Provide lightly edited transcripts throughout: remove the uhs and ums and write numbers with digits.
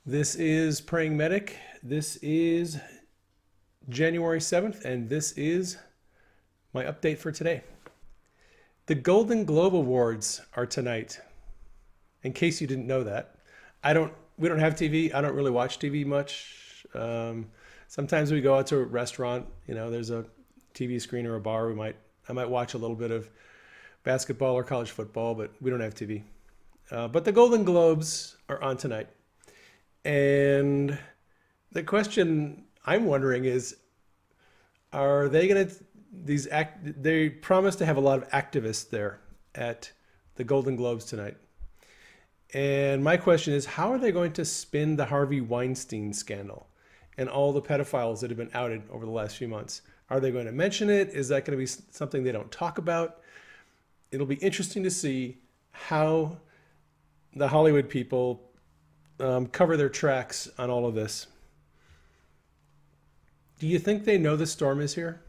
This is Praying Medic. This is January 7th, and this is my update for today. The Golden Globe Awards are tonight, in case you didn't know that. We don't have TV. I don't really watch TV much. Sometimes we go out to a restaurant, there's a TV screen or a bar. I might watch a little bit of basketball or college football, but we don't have TV. But the Golden Globes are on tonight. And the question I'm wondering is, are they going to, they promise to have a lot of activists there at the Golden Globes tonight. And my question is, how are they going to spin the Harvey Weinstein scandal and all the pedophiles that have been outed over the last few months? Are they going to mention it? Is that going to be something they don't talk about? It'll be interesting to see how the Hollywood people cover their tracks on all of this. Do you think they know the storm is here?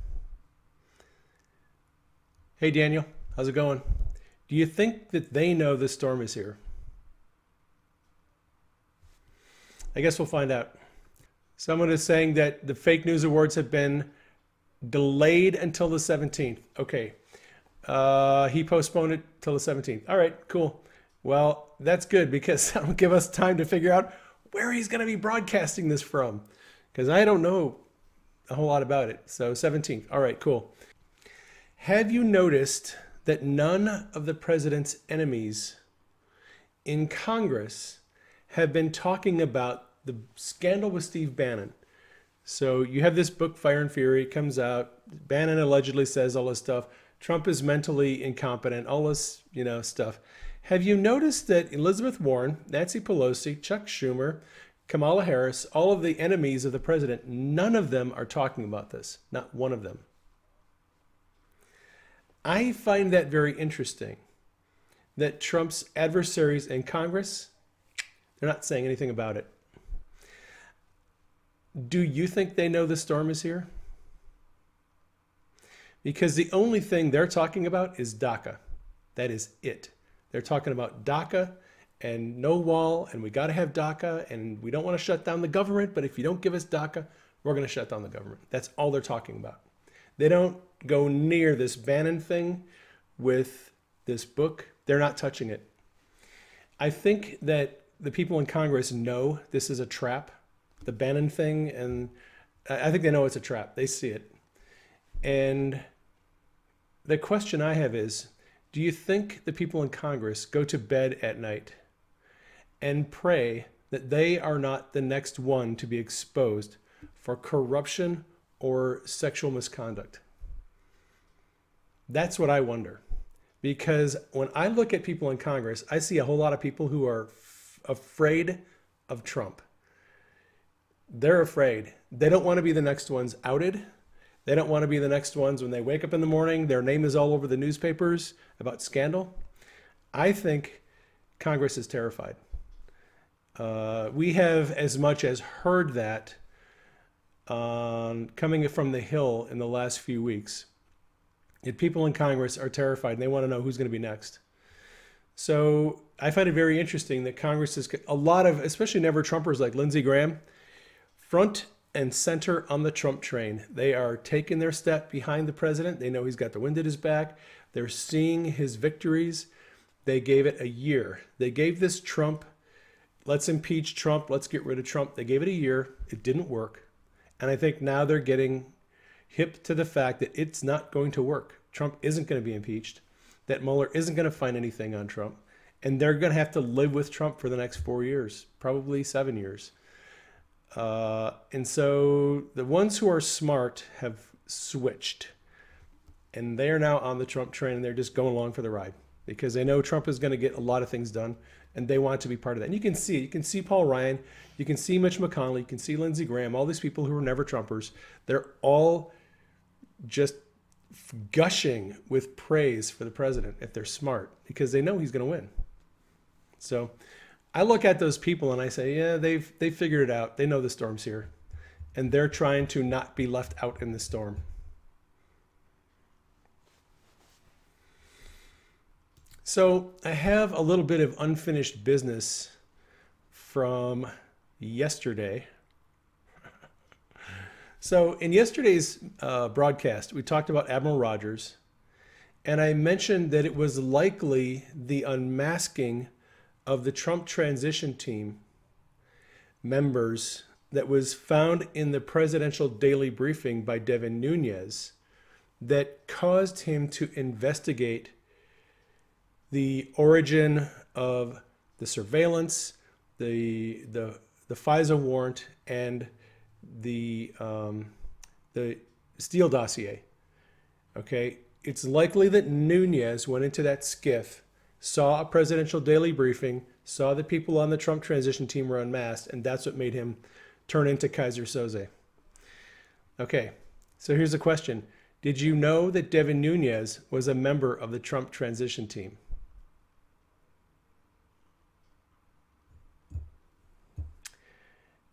Hey, Daniel, how's it going? Do you think that they know the storm is here? I guess we'll find out. Someone is saying that the fake news awards have been delayed until the 17th. Okay. He postponed it till the 17th. All right, cool. Well, that's good because that'll give us time to figure out where he's going to be broadcasting this from, because I don't know a whole lot about it. So 17th. All right, cool. Have you noticed that none of the president's enemies in Congress have been talking about the scandal with Steve Bannon? So you have this book, Fire and Fury, comes out. Bannon allegedly says all this stuff. Trump is mentally incompetent, all this, stuff. Have you noticed that Elizabeth Warren, Nancy Pelosi, Chuck Schumer, Kamala Harris, all of the enemies of the president, none of them are talking about this. Not one of them. I find that very interesting, that Trump's adversaries in Congress, they're not saying anything about it. Do you think they know the storm is here? Because the only thing they're talking about is DACA. That is it. They're talking about DACA and no wall, and we got to have DACA, and we don't want to shut down the government, but if you don't give us DACA, we're going to shut down the government. That's all they're talking about. They don't go near this Bannon thing with this book. They're not touching it. I think that the people in Congress know this is a trap, the Bannon thing, and I think they know it's a trap. They see it. And the question I have is, do you think the people in Congress go to bed at night and pray that they are not the next one to be exposed for corruption or sexual misconduct? That's what I wonder. Because when I look at people in Congress, I see a whole lot of people who are afraid of Trump. They're afraid. They don't want to be the next ones outed. They don't want to be the next ones when they wake up in the morning, their name is all over the newspapers about scandal. I think Congress is terrified. We have as much as heard that coming from the Hill in the last few weeks. People in Congress are terrified and they want to know who's going to be next. So I find it very interesting that Congress is a lot of, especially never Trumpers like Lindsey Graham, front and center on the Trump train. They are taking their step behind the president. They know he's got the wind at his back. They're seeing his victories. They gave it a year. They gave this Trump, let's impeach Trump, let's get rid of Trump. They gave it a year. It didn't work. And I think now they're getting hip to the fact that it's not going to work. Trump isn't going to be impeached, that Mueller isn't going to find anything on Trump, and they're going to have to live with Trump for the next 4 years, probably 7 years. And so the ones who are smart have switched, and they are now on the Trump train, and they're just going along for the ride because they know Trump is going to get a lot of things done, and they want to be part of that. And you can see it. You can see Paul Ryan. You can see Mitch McConnell. You can see Lindsey Graham. All these people who are never Trumpers. They're all just gushing with praise for the president if they're smart because they know he's going to win. So I look at those people and I say, yeah, they've figured it out. They know the storm's here, and they're trying to not be left out in the storm. So I have a little bit of unfinished business from yesterday. So in yesterday's broadcast, we talked about Admiral Rogers, and I mentioned that it was likely the unmasking of the Trump transition team members that was found in the presidential daily briefing by Devin Nunes that caused him to investigate the origin of the surveillance, the FISA warrant, and the Steele dossier. Okay, it's likely that Nunes went into that skiff, saw a presidential daily briefing, saw the people on the Trump transition team were unmasked, and that's what made him turn into Kaiser Soze. Okay, so here's a question. Did you know that Devin Nunes was a member of the Trump transition team?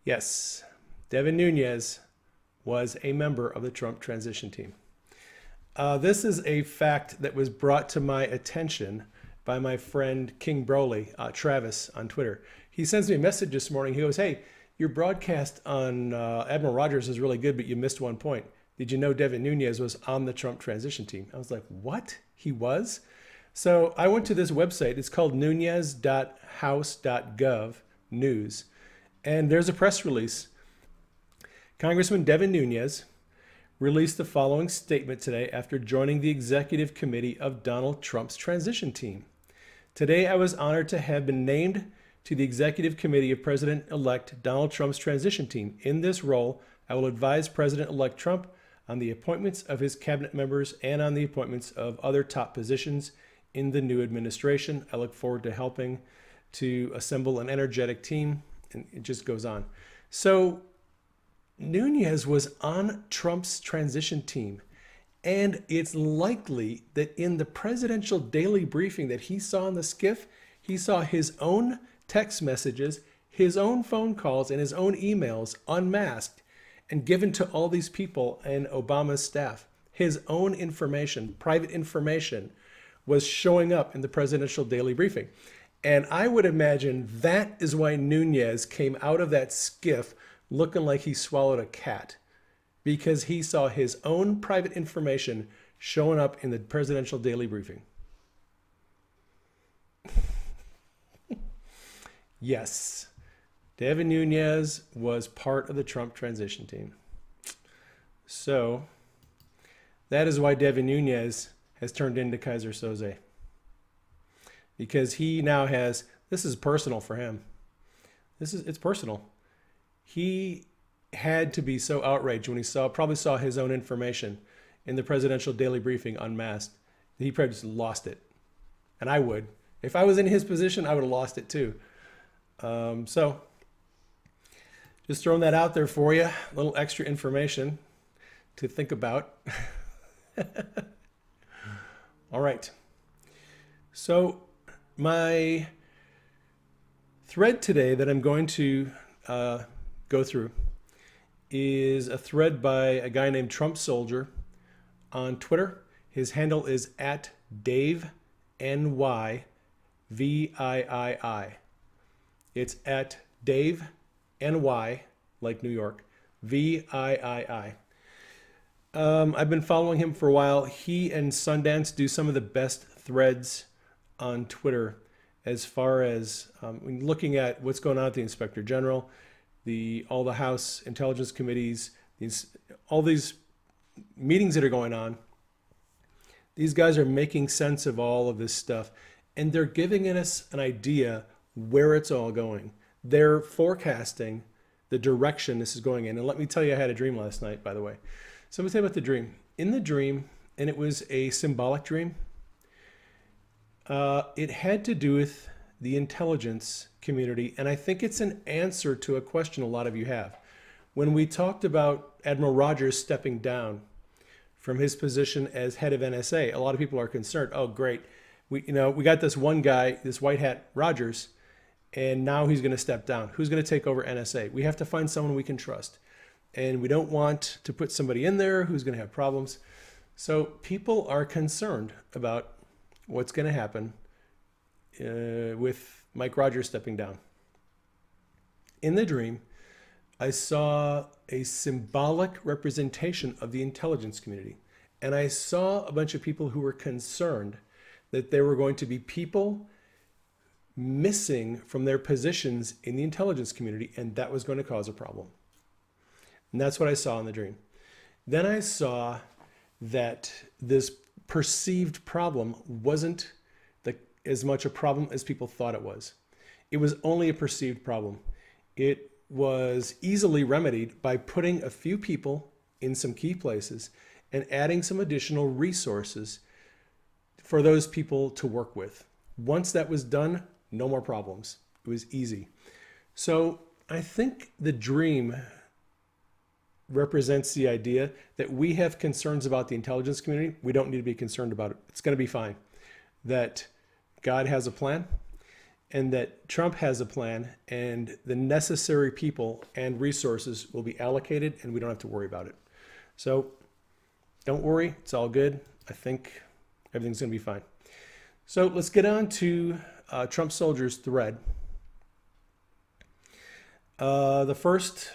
Yes, Devin Nunes was a member of the Trump transition team. This is a fact that was brought to my attention by my friend King Broly, Travis, on Twitter. He sends me a message this morning. He goes, hey, your broadcast on Admiral Rogers is really good, but you missed one point. Did you know Devin Nunes was on the Trump transition team? I was like, what? He was? So I went to this website. It's called nunes.house.gov news. And there's a press release. Congressman Devin Nunes released the following statement today after joining the executive committee of Donald Trump's transition team. Today, I was honored to have been named to the executive committee of President-elect Donald Trump's transition team. In this role, I will advise President-elect Trump on the appointments of his cabinet members and on the appointments of other top positions in the new administration. I look forward to helping to assemble an energetic team. And it just goes on. So Nunes was on Trump's transition team. And it's likely that in the presidential daily briefing that he saw in the skiff, he saw his own text messages, his own phone calls, and his own emails unmasked and given to all these people and Obama's staff. His own information, private information, was showing up in the presidential daily briefing. And I would imagine that is why Nunes came out of that skiff looking like he swallowed a cat, because he saw his own private information showing up in the presidential daily briefing. Yes, Devin Nunes was part of the Trump transition team. So that is why Devin Nunes has turned into Kaiser Soze. Because he now has, this is personal for him. It's personal. He had to be so outraged when he probably saw his own information in the presidential daily briefing unmasked. He probably just lost it. And I would. If I was in his position, I would have lost it too. So just throwing that out there for you. A little extra information to think about. All right. So my thread today that I'm going to go through is a thread by a guy named Trump Soldier on Twitter. His handle is @DaveNYVIII. It's @DaveNY, like New York, VIII. I've been following him for a while. He and Sundance do some of the best threads on Twitter as far as looking at what's going on at the Inspector General, all the House Intelligence Committees, all these meetings that are going on. These guys are making sense of all of this stuff, and they're giving us an idea where it's all going. They're forecasting the direction this is going in. And let me tell you, I had a dream last night, by the way. So let me tell you about the dream. In the dream, and it was a symbolic dream, it had to do with the intelligence community, and I think it's an answer to a question a lot of you have. When we talked about Admiral Rogers stepping down from his position as head of NSA, a lot of people are concerned. Oh, great. We got this one guy, this white hat Rogers, and now he's going to step down. Who's going to take over NSA? We have to find someone we can trust. And we don't want to put somebody in there who's going to have problems. So people are concerned about what's going to happen with Mike Rogers stepping down. In the dream, I saw a symbolic representation of the intelligence community. And I saw a bunch of people who were concerned that there were going to be people missing from their positions in the intelligence community, and that was going to cause a problem. And that's what I saw in the dream. Then I saw that this perceived problem wasn't as much a problem as people thought it was. It was only a perceived problem. It was easily remedied by putting a few people in some key places and adding some additional resources for those people to work with. Once that was done, no more problems. It was easy. So I think the dream represents the idea that we have concerns about the intelligence community. We don't need to be concerned about it. It's going to be fine. That God has a plan, and that Trump has a plan, and the necessary people and resources will be allocated, and we don't have to worry about it. So don't worry, it's all good. I think everything's going to be fine. So let's get on to Trump Soldiers thread. The first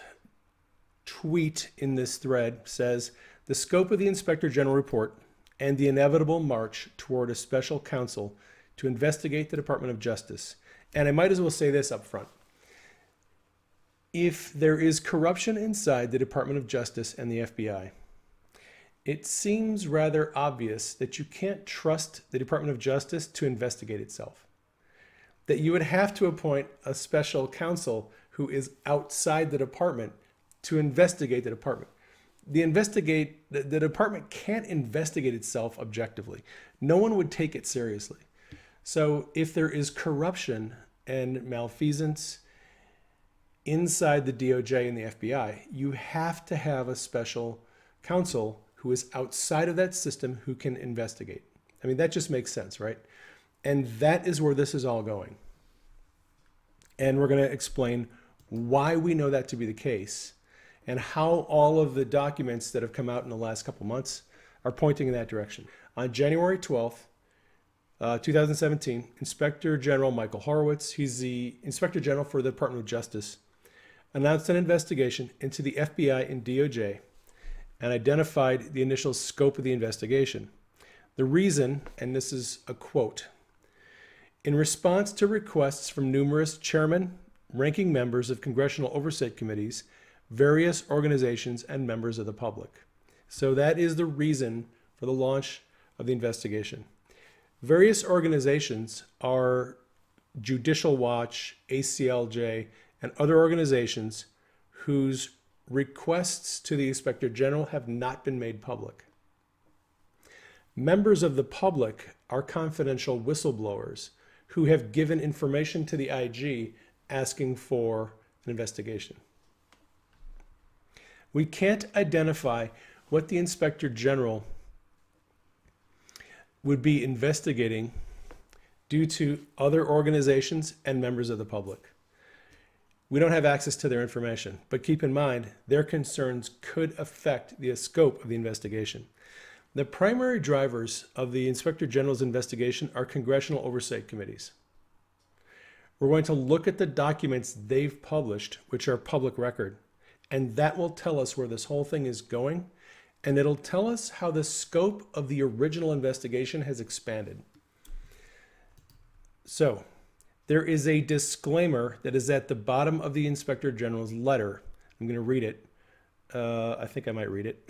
tweet in this thread says, "The scope of the Inspector General report and the inevitable march toward a special counsel to investigate the Department of Justice." And I might as well say this up front. If there is corruption inside the Department of Justice and the FBI, it seems rather obvious that you can't trust the Department of Justice to investigate itself. That you would have to appoint a special counsel who is outside the department to investigate the department. The department can't investigate itself objectively. No one would take it seriously. So if there is corruption and malfeasance inside the DOJ and the FBI, you have to have a special counsel who is outside of that system who can investigate. I mean, that just makes sense, right? And that is where this is all going. And we're going to explain why we know that to be the case and how all of the documents that have come out in the last couple months are pointing in that direction. On January 12th, 2017, Inspector General Michael Horowitz, he's the Inspector General for the Department of Justice, announced an investigation into the FBI and DOJ and identified the initial scope of the investigation. The reason, and this is a quote, "In response to requests from numerous chairmen, ranking members of congressional oversight committees, various organizations, and members of the public." So that is the reason for the launch of the investigation. Various organizations are Judicial Watch, ACLJ, and other organizations whose requests to the Inspector General have not been made public. Members of the public are confidential whistleblowers who have given information to the IG asking for an investigation. We can't identify what the Inspector General would be investigating due to other organizations and members of the public. We don't have access to their information, but keep in mind, their concerns could affect the scope of the investigation. The primary drivers of the Inspector General's investigation are congressional oversight committees. We're going to look at the documents they've published, which are public record, and that will tell us where this whole thing is going, and it'll tell us how the scope of the original investigation has expanded. So, there is a disclaimer that is at the bottom of the Inspector General's letter. I'm going to read it. I think I might read it.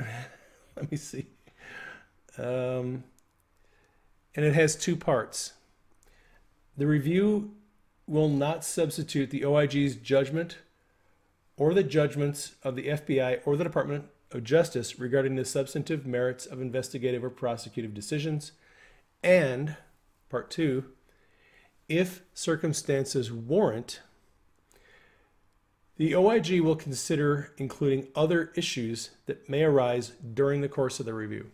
Let me see. And it has two parts. The review will not substitute the OIG's judgment or the judgments of the FBI or the Department of Justice regarding the substantive merits of investigative or prosecutive decisions. And, part two, if circumstances warrant, the OIG will consider including other issues that may arise during the course of the review.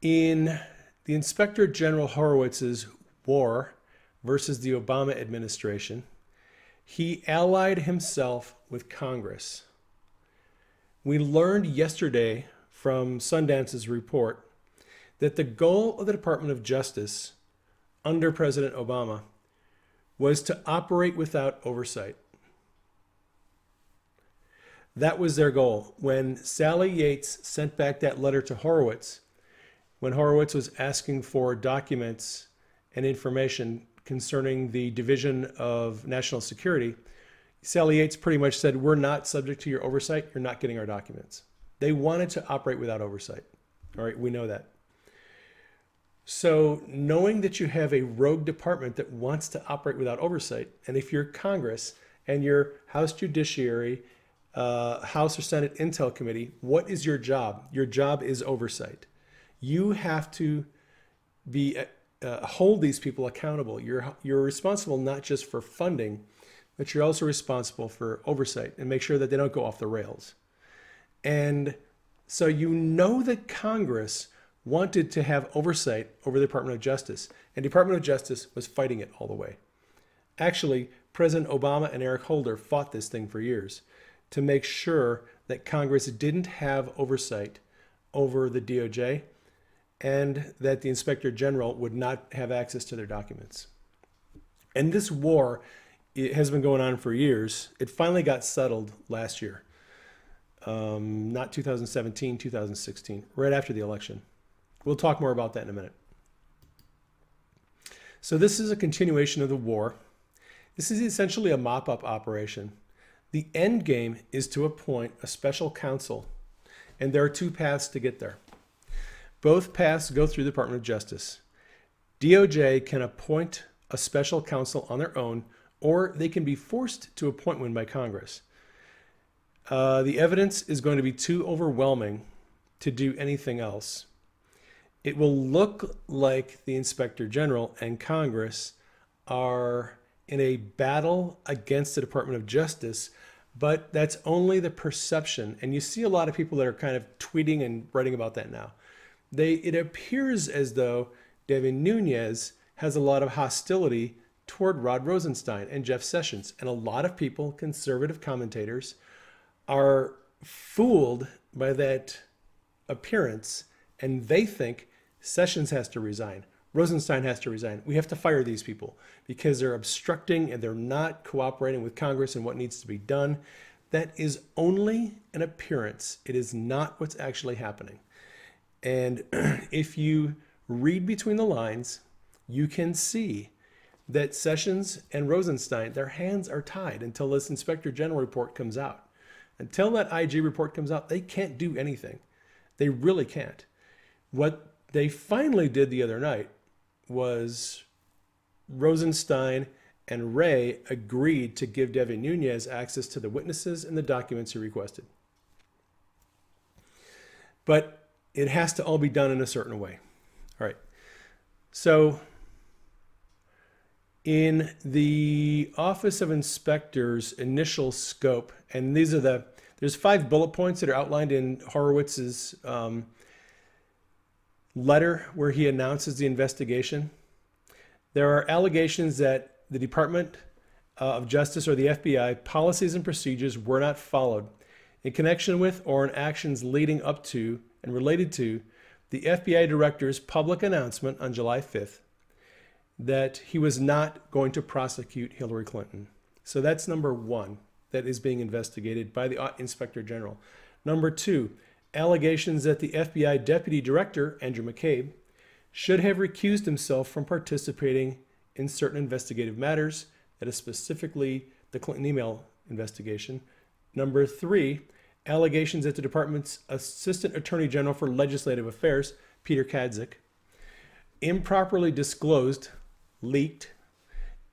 In the Inspector General Horowitz's war versus the Obama administration, he allied himself with Congress. We learned yesterday from Sundance's report that the goal of the Department of Justice under President Obama was to operate without oversight. That was their goal. When Sally Yates sent back that letter to Horowitz, when Horowitz was asking for documents and information concerning the Division of National Security, Sally Yates pretty much said, we're not subject to your oversight. You're not getting our documents. They wanted to operate without oversight. All right, we know that. So knowing that you have a rogue department that wants to operate without oversight, and if you're Congress and your House Judiciary, House or Senate Intel Committee, what is your job? Your job is oversight. You have to be hold these people accountable. You're responsible not just for funding, but you're also responsible for oversight and make sure that they don't go off the rails. And so you know that Congress wanted to have oversight over the Department of Justice, and Department of Justice was fighting it all the way. Actually, President Obama and Eric Holder fought this thing for years to make sure that Congress didn't have oversight over the DOJ and that the Inspector General would not have access to their documents. And this war, it has been going on for years. It finally got settled last year. Not 2017, 2016, right after the election. We'll talk more about that in a minute. So this is a continuation of the war. This is essentially a mop-up operation. The end game is to appoint a special counsel, and there are two paths to get there. Both paths go through the Department of Justice. DOJ can appoint a special counsel on their own, or they can be forced to appoint one by Congress. The evidence is going to be too overwhelming to do anything else. It will look like the Inspector General and Congress are in a battle against the Department of Justice, but that's only the perception. And you see a lot of people that are kind of tweeting and writing about that now. It appears as though Devin Nunes has a lot of hostility toward Rod Rosenstein and Jeff Sessions. And a lot of people, conservative commentators, are fooled by that appearance, and they think Sessions has to resign. Rosenstein has to resign. We have to fire these people because they're obstructing and they're not cooperating with Congress and what needs to be done. That is only an appearance. It is not what's actually happening. And if you read between the lines, you can see that Sessions and Rosenstein, their hands are tied until this Inspector General report comes out. Until that IG report comes out, they can't do anything. They really can't. What they finally did the other night was Rosenstein and Wray agreed to give Devin Nunes access to the witnesses and the documents he requested. But it has to all be done in a certain way. All right. So in the Office of Inspector's initial scope, and there's 5 bullet points that are outlined in Horowitz's letter where he announces the investigation. There are allegations that the Department of Justice or the FBI policies and procedures were not followed in connection with or in actions leading up to and related to the FBI director's public announcement on July 5th that he was not going to prosecute Hillary Clinton. So that's number 1 that is being investigated by the Inspector General. Number 2, allegations that the FBI Deputy Director, Andrew McCabe, should have recused himself from participating in certain investigative matters, that is specifically the Clinton email investigation. Number 3, allegations that the department's Assistant Attorney General for Legislative Affairs, Peter Kadzik, improperly disclosed, leaked,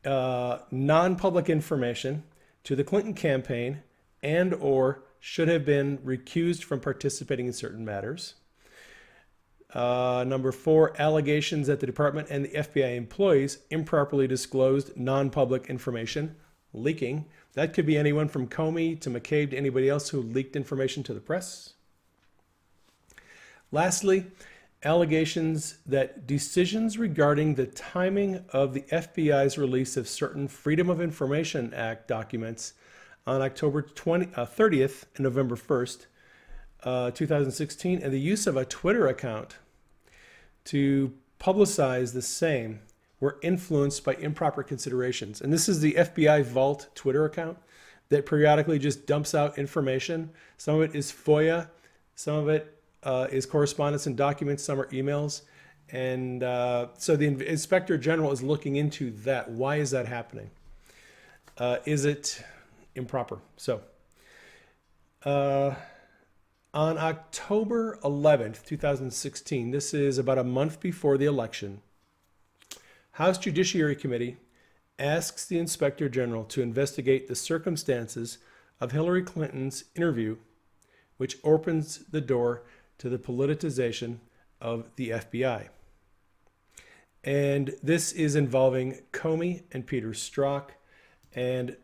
non-public information to the Clinton campaign and or should have been recused from participating in certain matters. Number 4, allegations that the department and the FBI employees improperly disclosed non-public information, leaking. That could be anyone from Comey to McCabe to anybody else who leaked information to the press. Lastly, allegations that decisions regarding the timing of the FBI's release of certain Freedom of Information Act documents on October 30th and November 1st, 2016, and the use of a Twitter account to publicize the same were influenced by improper considerations. And this is the FBI Vault Twitter account that periodically just dumps out information. Some of it is FOIA, some of it is correspondence and documents, some are emails. And so the Inspector General is looking into that. Why is that happening? Is it improper? So on October 11th, 2016, this is about a month before the election, House Judiciary Committee asks the Inspector General to investigate the circumstances of Hillary Clinton's interview, which opens the door to the politicization of the FBI. And this is involving Comey and Peter Strzok. And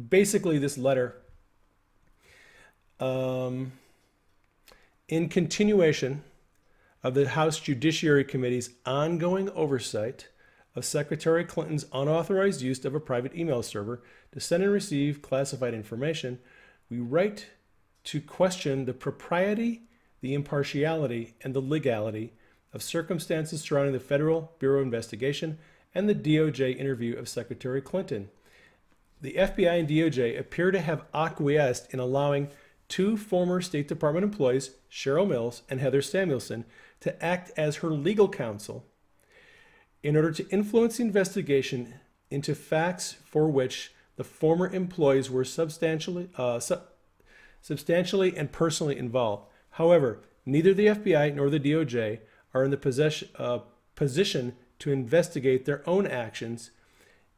basically this letter, in continuation of the House Judiciary Committee's ongoing oversight of Secretary Clinton's unauthorized use of a private email server to send and receive classified information, we write to question the propriety, the impartiality, and the legality of circumstances surrounding the Federal Bureau of Investigation and the DOJ interview of Secretary Clinton. The FBI and DOJ appear to have acquiesced in allowing two former State Department employees, Cheryl Mills and Heather Samuelson, to act as her legal counsel in order to influence the investigation into facts for which the former employees were substantially and personally involved. However, neither the FBI nor the DOJ are in the position to investigate their own actions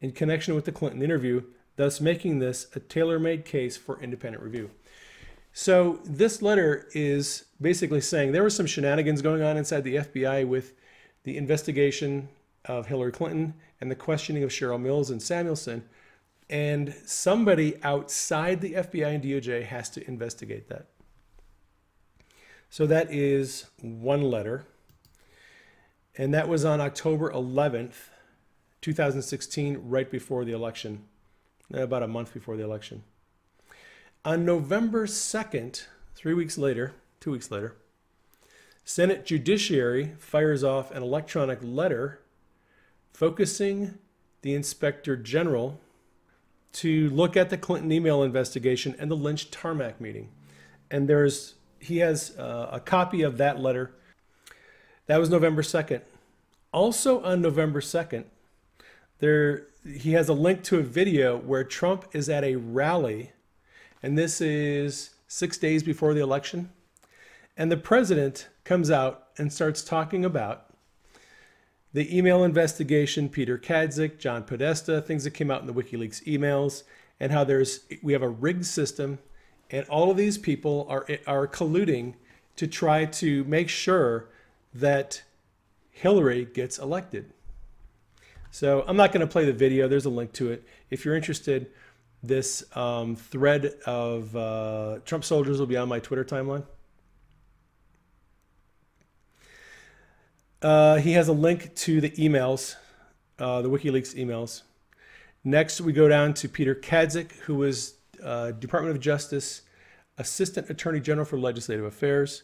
in connection with the Clinton interview, thus making this a tailor-made case for independent review. So this letter is basically saying there was some shenanigans going on inside the FBI with the investigation of Hillary Clinton and the questioning of Cheryl Mills and Samuelson, and somebody outside the FBI and DOJ has to investigate that. So that is one letter. And that was on October 11th, 2016, right before the election, about a month before the election. On November 2nd, 2 weeks later, Senate Judiciary fires off an electronic letter focusing the Inspector General to look at the Clinton email investigation and the Lynch Tarmac meeting. And he has a copy of that letter. That was November 2nd. Also on November 2nd, he has a link to a video where Trump is at a rally, and this is 6 days before the election. And the president comes out and starts talking about the email investigation, Peter Kadzik, John Podesta, things that came out in the WikiLeaks emails, and how we have a rigged system, and all of these people are colluding to try to make sure that Hillary gets elected. So I'm not going to play the video. There's a link to it. If you're interested, this thread of Trump soldiers will be on my Twitter timeline. He has a link to the emails, the WikiLeaks emails. Next, we go down to Peter Kadzik, who was Department of Justice Assistant Attorney General for Legislative Affairs.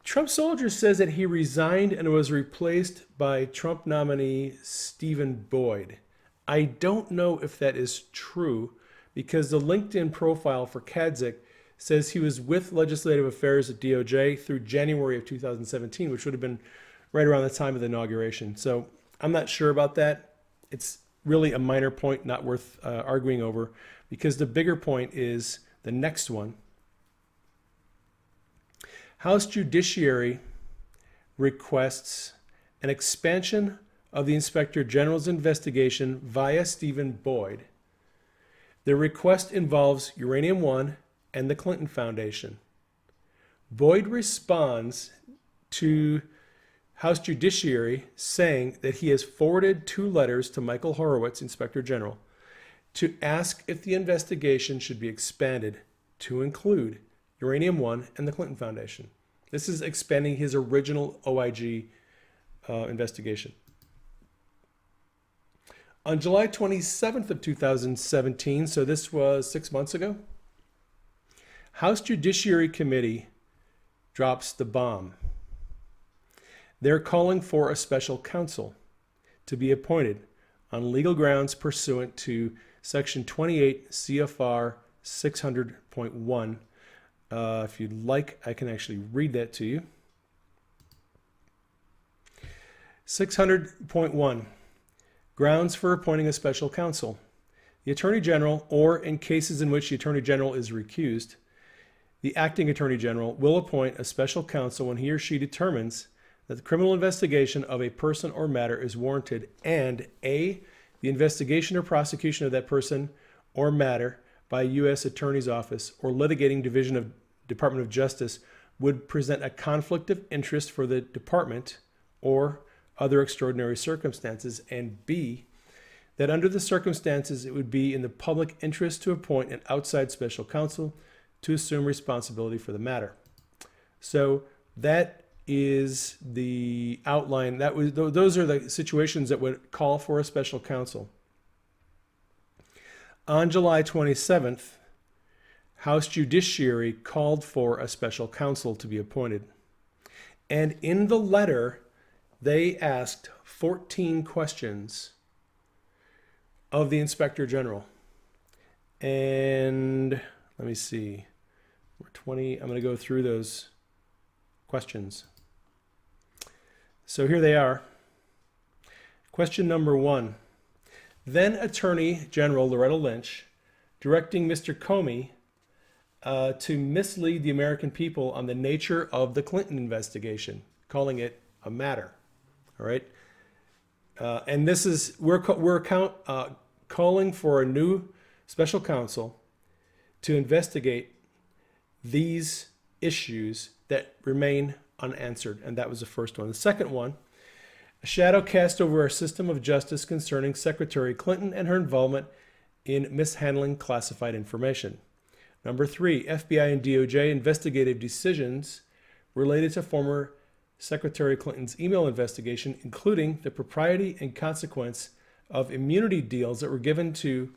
Trump soldier says that he resigned and was replaced by Trump nominee Stephen Boyd. I don't know if that is true because the LinkedIn profile for Kadzik says he was with Legislative Affairs at DOJ through January of 2017, which would have been right around the time of the inauguration. So I'm not sure about that. It's really a minor point, not worth arguing over, because the bigger point is the next one. House Judiciary requests an expansion of the Inspector General's investigation via Stephen Boyd. The request involves Uranium One and the Clinton Foundation. Boyd responds to House Judiciary saying that he has forwarded 2 letters to Michael Horowitz, Inspector General, to ask if the investigation should be expanded to include Uranium One and the Clinton Foundation. This is expanding his original OIG investigation. On July 27th of 2017, so this was 6 months ago, House Judiciary Committee drops the bomb. They're calling for a special counsel to be appointed on legal grounds pursuant to Section 28 CFR 600.1. If you'd like, I can actually read that to you. 600.1, grounds for appointing a special counsel. The Attorney General, or in cases in which the Attorney General is recused, the acting Attorney General will appoint a special counsel when he or she determines that the criminal investigation of a person or matter is warranted and A, the investigation or prosecution of that person or matter by a U.S. Attorney's Office or litigating division of Department of Justice would present a conflict of interest for the department or other extraordinary circumstances, and B, that under the circumstances it would be in the public interest to appoint an outside special counsel to assume responsibility for the matter. So that is the outline. Those are the situations that would call for a special counsel. On July 27th, House Judiciary called for a special counsel to be appointed. And in the letter, they asked 14 questions of the Inspector General. And let me see, we're 20, I'm going to go through those questions. So here they are. Question number 1. Then Attorney General Loretta Lynch directing Mr. Comey to mislead the American people on the nature of the Clinton investigation, calling it a matter. All right. And this is, we're calling for a new special counsel to investigate these issues that remain unanswered. And that was the first one. The second one, a shadow cast over our system of justice concerning Secretary Clinton and her involvement in mishandling classified information. Number 3, FBI and DOJ investigative decisions related to former Secretary Clinton's email investigation, including the propriety and consequence of immunity deals that were given to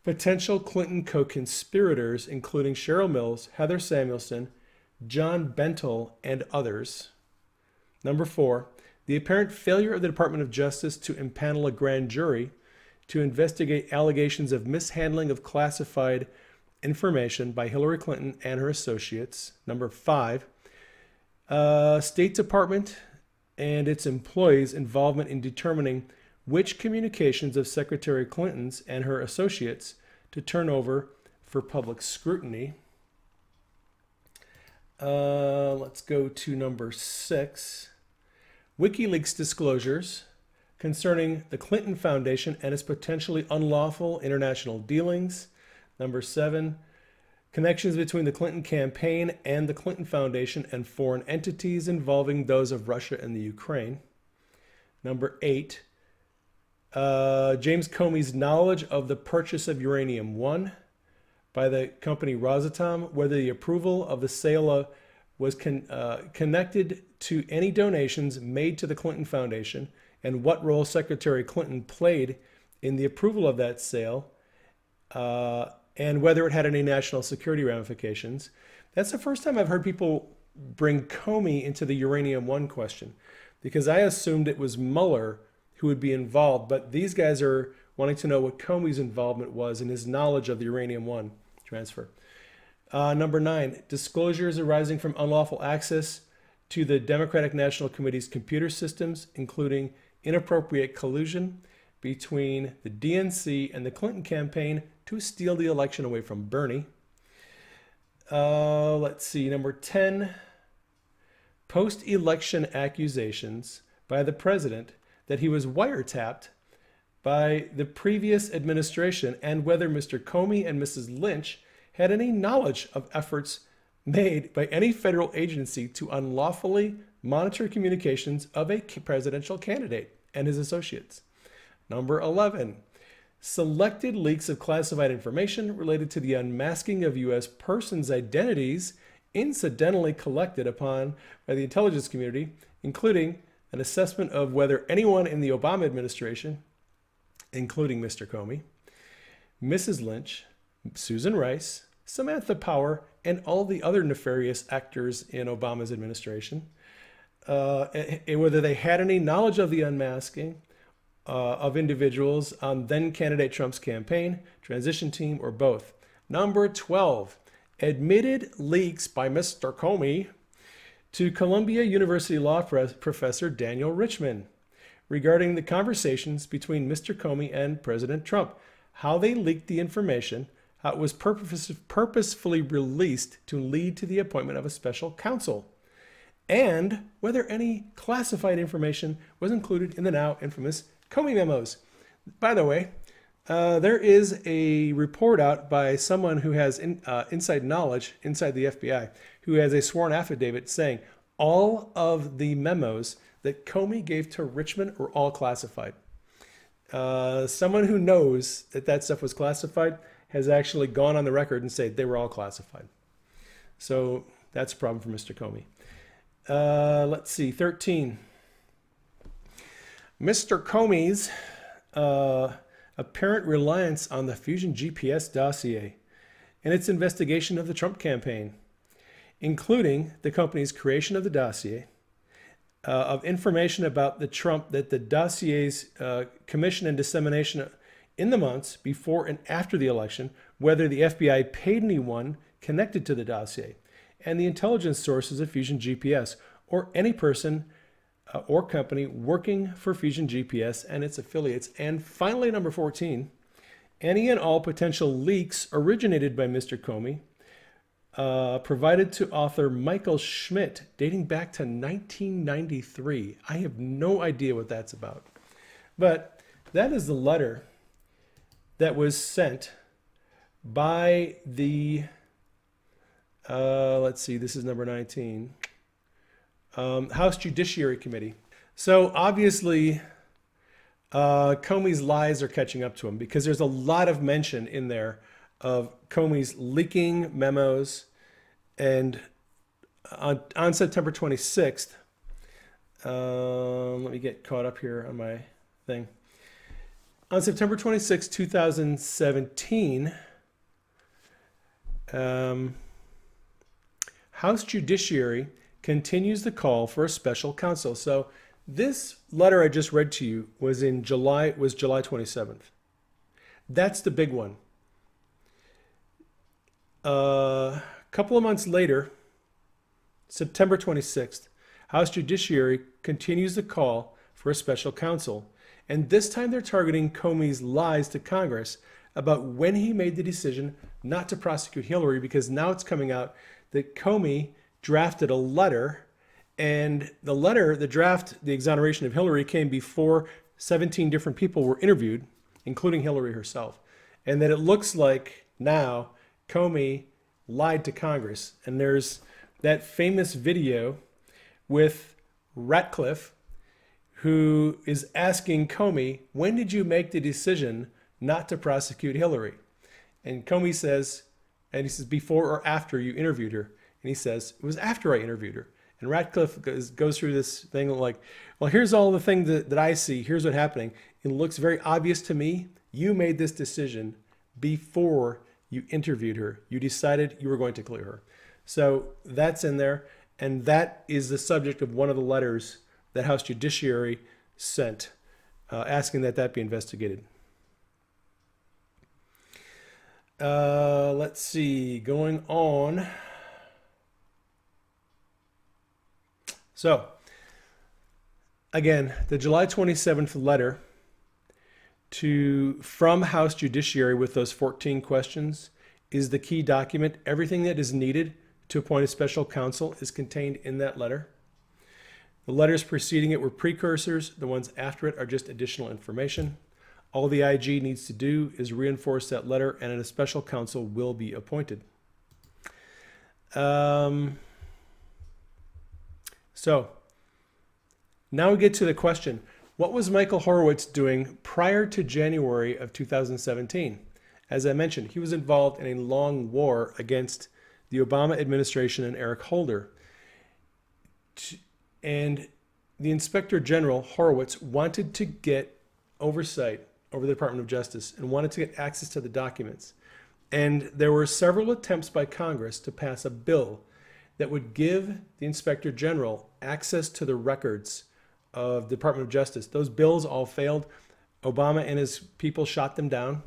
potential Clinton co-conspirators, including Cheryl Mills, Heather Samuelson, John Bentel, and others. Number 4, the apparent failure of the Department of Justice to impanel a grand jury to investigate allegations of mishandling of classified information by Hillary Clinton and her associates. Number 5, State Department and its employees' involvement in determining which communications of Secretary Clinton's and her associates to turn over for public scrutiny. Let's go to number 6. WikiLeaks disclosures concerning the Clinton Foundation and its potentially unlawful international dealings. Number 7, connections between the Clinton campaign and the Clinton Foundation and foreign entities involving those of Russia and the Ukraine. Number 8, James Comey's knowledge of the purchase of uranium-1 by the company Rosatom, whether the approval of the sale was connected to any donations made to the Clinton Foundation, and what role Secretary Clinton played in the approval of that sale, and whether it had any national security ramifications. That's the first time I've heard people bring Comey into the uranium-1 question, because I assumed it was Mueller who would be involved, but these guys are wanting to know what Comey's involvement was in his knowledge of the uranium-1 transfer. Number 9, disclosures arising from unlawful access to the Democratic National Committee's computer systems, including inappropriate collusion between the DNC and the Clinton campaign to steal the election away from Bernie. Let's see, number 10, post-election accusations by the president that he was wiretapped by the previous administration, and whether Mr. Comey and Mrs. Lynch had any knowledge of efforts made by any federal agency to unlawfully monitor communications of a presidential candidate and his associates. Number 11, selected leaks of classified information related to the unmasking of U.S. persons' identities incidentally collected upon by the intelligence community, including an assessment of whether anyone in the Obama administration, including Mr. Comey, Mrs. Lynch, Susan Rice, Samantha Power, and all the other nefarious actors in Obama's administration, whether they had any knowledge of the unmasking of individuals on then candidate Trump's campaign, transition team, or both. Number 12, admitted leaks by Mr. Comey to Columbia University law professor Daniel Richman regarding the conversations between Mr. Comey and President Trump, how they leaked the information, how it was purposefully released to lead to the appointment of a special counsel, and whether any classified information was included in the now infamous Comey memos. By the way, there is a report out by someone who has inside knowledge inside the FBI, who has a sworn affidavit saying all of the memos that Comey gave to Richmond were all classified. Someone who knows that that stuff was classified has actually gone on the record and said they were all classified. So that's a problem for Mr. Comey. Let's see, 13. Mr. Comey's apparent reliance on the Fusion GPS dossier and its investigation of the Trump campaign, including the company's creation of the dossier, of information about the Trump, that the dossier's commission and dissemination in the months before and after the election, whether the FBI paid anyone connected to the dossier, and the intelligence sources of Fusion GPS, or any person or company working for Fusion GPS and its affiliates. And finally, number 14, any and all potential leaks originated by Mr. Comey, provided to author Michael Schmidt, dating back to 1993. I have no idea what that's about. But that is the letter that was sent by the, let's see, this is number 19, House Judiciary Committee. So obviously, Comey's lies are catching up to him, because there's a lot of mention in there of Comey's leaking memos. And on September 26th, let me get caught up here on my thing. On September 26, 2017, House Judiciary continues the call for a special counsel. So this letter I just read to you was in July 27th. That's the big one. A couple of months later, September 26th, House Judiciary continues the call for a special counsel. And this time they're targeting Comey's lies to Congress about when he made the decision not to prosecute Hillary, because now it's coming out that Comey drafted a letter, and the letter, the draft, the exoneration of Hillary, came before 17 different people were interviewed, including Hillary herself. And that it looks like now Comey lied to Congress. And there's that famous video with Ratcliffe, who is asking Comey, when did you make the decision not to prosecute Hillary? And Comey says, and he says, before or after you interviewed her? And he says, it was after I interviewed her. And Ratcliffe goes through this thing like, well, here's all the things that I see. Here's what's happening. It looks very obvious to me. You made this decision before you interviewed her. You decided you were going to clear her. So that's in there. And that is the subject of one of the letters that House Judiciary sent, asking that that be investigated. Let's see, going on. So, again, the July 27th letter from House Judiciary with those 14 questions is the key document. Everything that is needed to appoint a special counsel is contained in that letter. The letters preceding it were precursors. The ones after it are just additional information. All the IG needs to do is reinforce that letter, and a special counsel will be appointed. So now we get to the question, what was Michael Horowitz doing prior to January of 2017? As I mentioned, he was involved in a long war against the Obama administration and Eric Holder. And the Inspector General, Horowitz, wanted to get oversight over the Department of Justice and wanted to get access to the documents. And there were several attempts by Congress to pass a bill that would give the Inspector General access to the records of the Department of Justice. Those bills all failed. Obama and his people shot them down.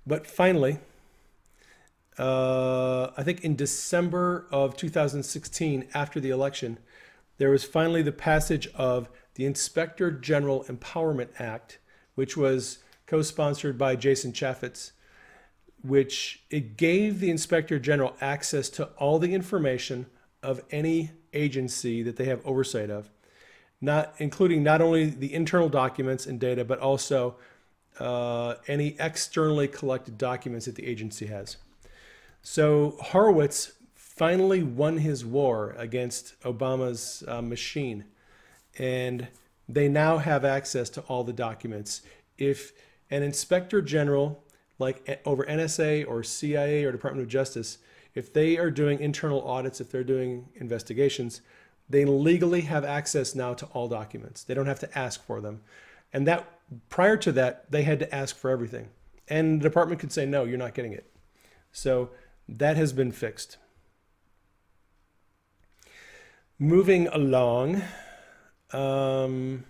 But finally, I think in December of 2016, after the election, there was finally the passage of the Inspector General Empowerment Act, which was co-sponsored by Jason Chaffetz, which it gave the Inspector General access to all the information of any agency that they have oversight of, including not only the internal documents and data, but also any externally collected documents that the agency has. So Horowitz finally won his war against Obama's machine, and they now have access to all the documents. If an Inspector General, like over NSA or CIA or Department of Justice, if they are doing internal audits, if they're doing investigations, they legally have access now to all documents. They don't have to ask for them. And that prior to that, they had to ask for everything. And the department could say, no, you're not getting it. So that has been fixed. Moving along. All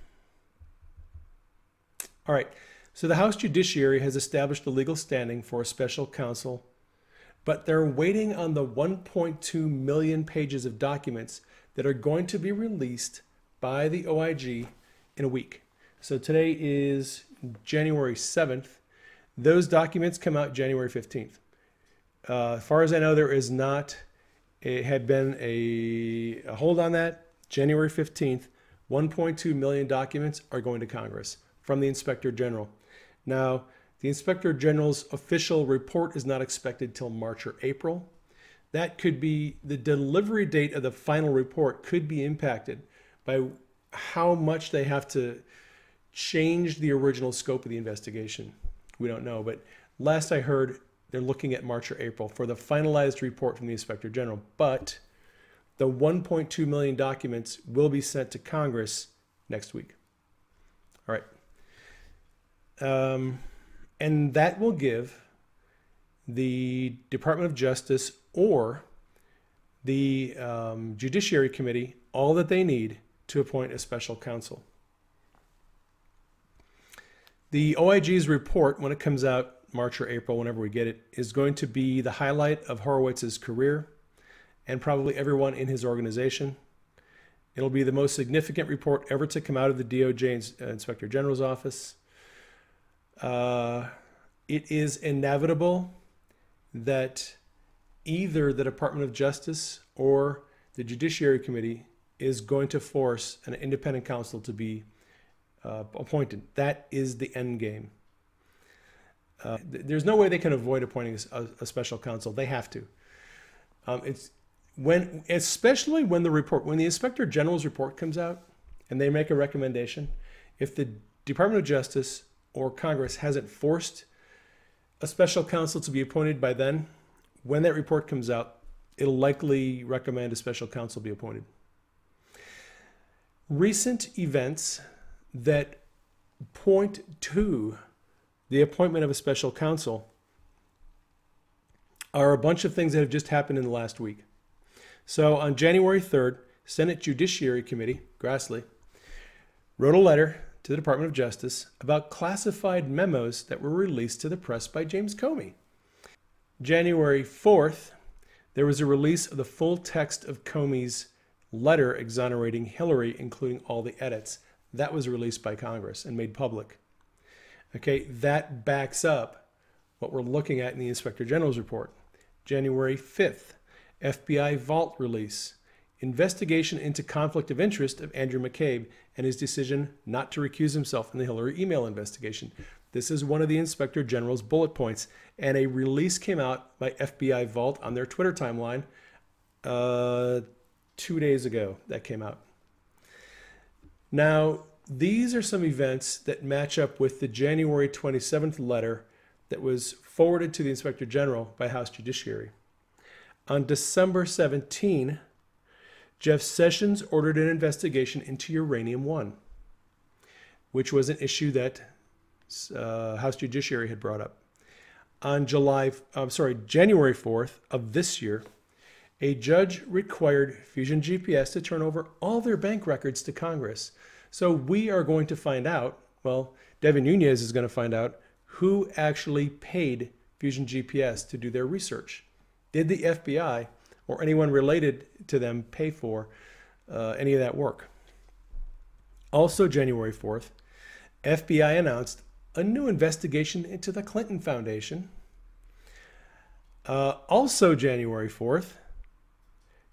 right. So the House Judiciary has established the legal standing for a special counsel, but they're waiting on the 1.2 million pages of documents that are going to be released by the OIG in a week. So today is January 7th. Those documents come out January 15th. As far as I know, there is not, it had been a hold on that. January 15th, 1.2 million documents are going to Congress from the Inspector General. Now, the Inspector General's official report is not expected till March or April. That could be, the delivery date of the final report could be impacted by how much they have to change the original scope of the investigation. We don't know, but last I heard, they're looking at March or April for the finalized report from the Inspector General. But the 1.2 million documents will be sent to Congress next week. All right. And that will give the Department of Justice or the Judiciary Committee all that they need to appoint a special counsel. The OIG's report, when it comes out March or April, whenever we get it, is going to be the highlight of Horowitz's career and probably everyone in his organization. It'll be the most significant report ever to come out of the DOJ Inspector General's office. It is inevitable that either the Department of Justice or the Judiciary Committee is going to force an independent counsel to be appointed. That is the end game. There's no way they can avoid appointing a special counsel. They have to. Especially when the Inspector General's report comes out and they make a recommendation, if the Department of Justice or Congress hasn't forced a special counsel to be appointed by then, when that report comes out, it'll likely recommend a special counsel be appointed. Recent events that point to the appointment of a special counsel are a bunch of things that have just happened in the last week. So on January 3rd, Senate Judiciary Committee, Grassley, wrote a letter to the Department of Justice about classified memos that were released to the press by James Comey. January 4th, there was a release of the full text of Comey's letter exonerating Hillary, including all the edits. That was released by Congress and made public. Okay, that backs up what we're looking at in the Inspector General's report. January 5th, FBI Vault release. Investigation into conflict of interest of Andrew McCabe and his decision not to recuse himself in the Hillary email investigation. This is one of the Inspector General's bullet points, and a release came out by FBI Vault on their Twitter timeline 2 days ago. That came out. Now, these are some events that match up with the January 27th letter that was forwarded to the Inspector General by House Judiciary. On December 17, Jeff Sessions ordered an investigation into Uranium One, which was an issue that House Judiciary had brought up. On January 4th of this year, A judge required Fusion GPS to turn over all their bank records to Congress. So we are going to find out, well, Devin Nunes is going to find out who actually paid Fusion GPS to do their research. Did the FBI or anyone related to them pay for any of that work? Also, January 4th, FBI announced a new investigation into the Clinton Foundation. Also, January 4th,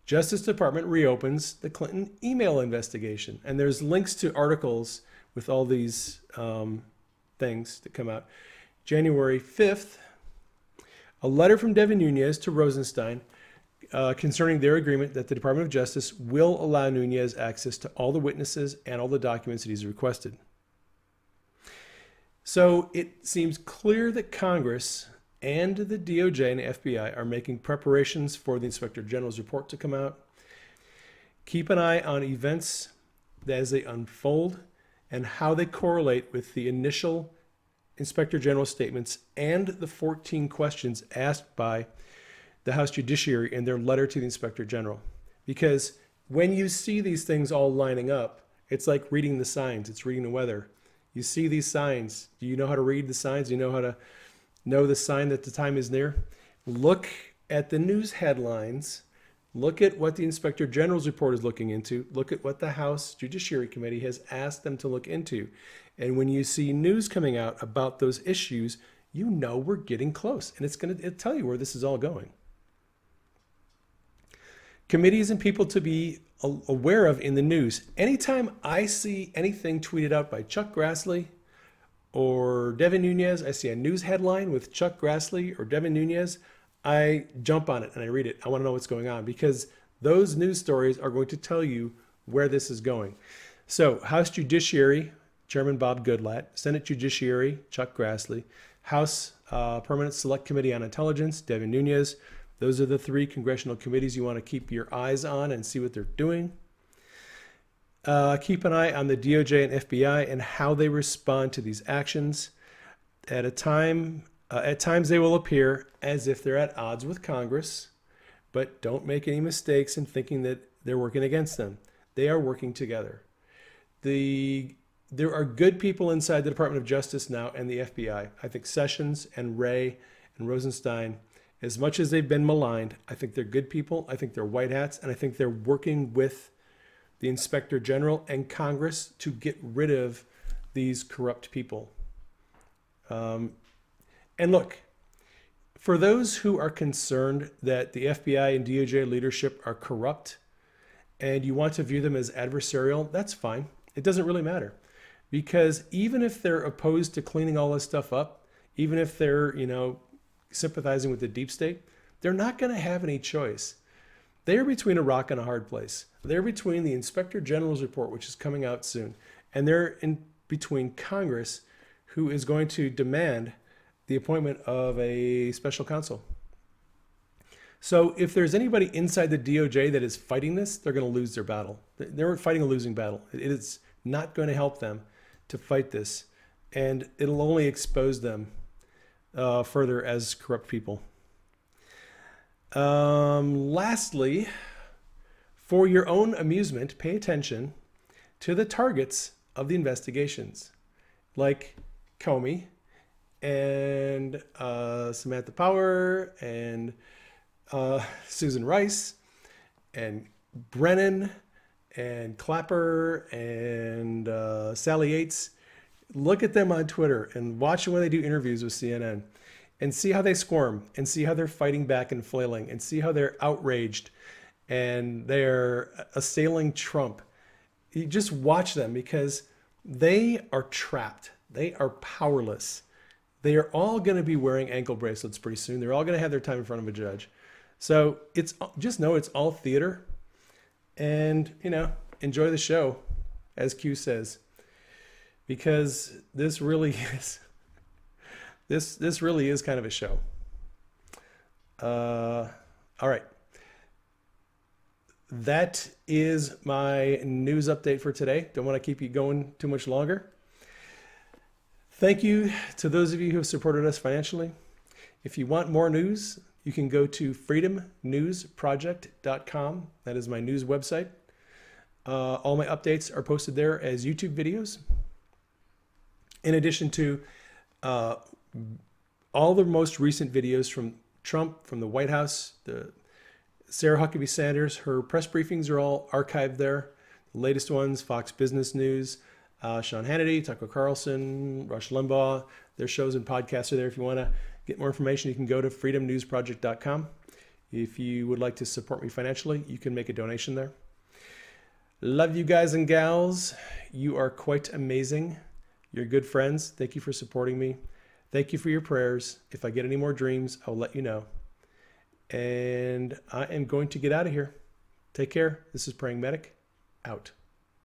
Justice Department reopens the Clinton email investigation. And there's links to articles with all these things that come out. January 5th, a letter from Devin Nunes to Rosenstein concerning their agreement that the Department of Justice will allow Nunes access to all the witnesses and all the documents that he's requested. So it seems clear that Congress and the DOJ and the FBI are making preparations for the Inspector General's report to come out. Keep an eye on events as they unfold and how they correlate with the initial Inspector General statements and the 14 questions asked by the House Judiciary in their letter to the Inspector General. Because when you see these things all lining up, it's like reading the signs, it's reading the weather. You see these signs. Do you know how to read the signs? Do you know how to know the sign that the time is near? Look at the news headlines. Look at what the Inspector General's report is looking into. Look at what the House Judiciary Committee has asked them to look into. And when you see news coming out about those issues, you know we're getting close. And it'll tell you where this is all going. Committees and people to be aware of in the news. Anytime I see anything tweeted out by Chuck Grassley or Devin Nunes, I see a news headline with Chuck Grassley or Devin Nunes, I jump on it and I read it. I want to know what's going on because those news stories are going to tell you where this is going. So House Judiciary, Chairman Bob Goodlatte, Senate Judiciary, Chuck Grassley, House Permanent Select Committee on Intelligence, Devin Nunes. Those are the three congressional committees you want to keep your eyes on and see what they're doing. Keep an eye on the DOJ and FBI and how they respond to these actions. At times they will appear as if they're at odds with Congress, but don't make any mistakes in thinking that they're working against them. They are working together. There are good people inside the Department of Justice now and the FBI. I think Sessions and Wray and Rosenstein, as much as they've been maligned, I think they're good people. I think they're white hats, and I think they're working with the Inspector General and Congress to get rid of these corrupt people. And look, for those who are concerned that the FBI and DOJ leadership are corrupt and you want to view them as adversarial, that's fine. It doesn't really matter. Because even if they're opposed to cleaning all this stuff up, even if they're, sympathizing with the deep state, they're not going to have any choice. They're between a rock and a hard place. They're between the Inspector General's report, which is coming out soon, and they're in between Congress, who is going to demand the appointment of a special counsel. So if there's anybody inside the DOJ that is fighting this, they're going to lose their battle. They're fighting a losing battle. It is not going to help them to fight this, and it'll only expose them further as corrupt people. Lastly, for your own amusement, pay attention to the targets of the investigations, like Comey and Samantha Power and Susan Rice and Brennan and Clapper and Sally Yates. Look at them on Twitter and watch them when they do interviews with CNN and see how they squirm and see how they're fighting back and flailing and see how they're outraged and they're assailing Trump. You just watch them because they are trapped. They are powerless. They are all going to be wearing ankle bracelets pretty soon. They're all going to have their time in front of a judge. So just know it's all theater and, enjoy the show, as Q says. Because this really is this really is kind of a show. All right. That is my news update for today. Don't want to keep you going too much longer. Thank you to those of you who have supported us financially. If you want more news, you can go to freedomnewsproject.com. That is my news website. All my updates are posted there as YouTube videos. In addition to all the most recent videos from Trump, from the White House, Sarah Huckabee Sanders, her press briefings are all archived there. The latest ones, Fox Business News, Sean Hannity, Tucker Carlson, Rush Limbaugh, their shows and podcasts are there. If you want to get more information, you can go to freedomnewsproject.com. If you would like to support me financially, you can make a donation there. Love you guys and gals. You are quite amazing. You're good friends. Thank you for supporting me. Thank you for your prayers. If I get any more dreams, I'll let you know. And I am going to get out of here. Take care. This is Praying Medic, out.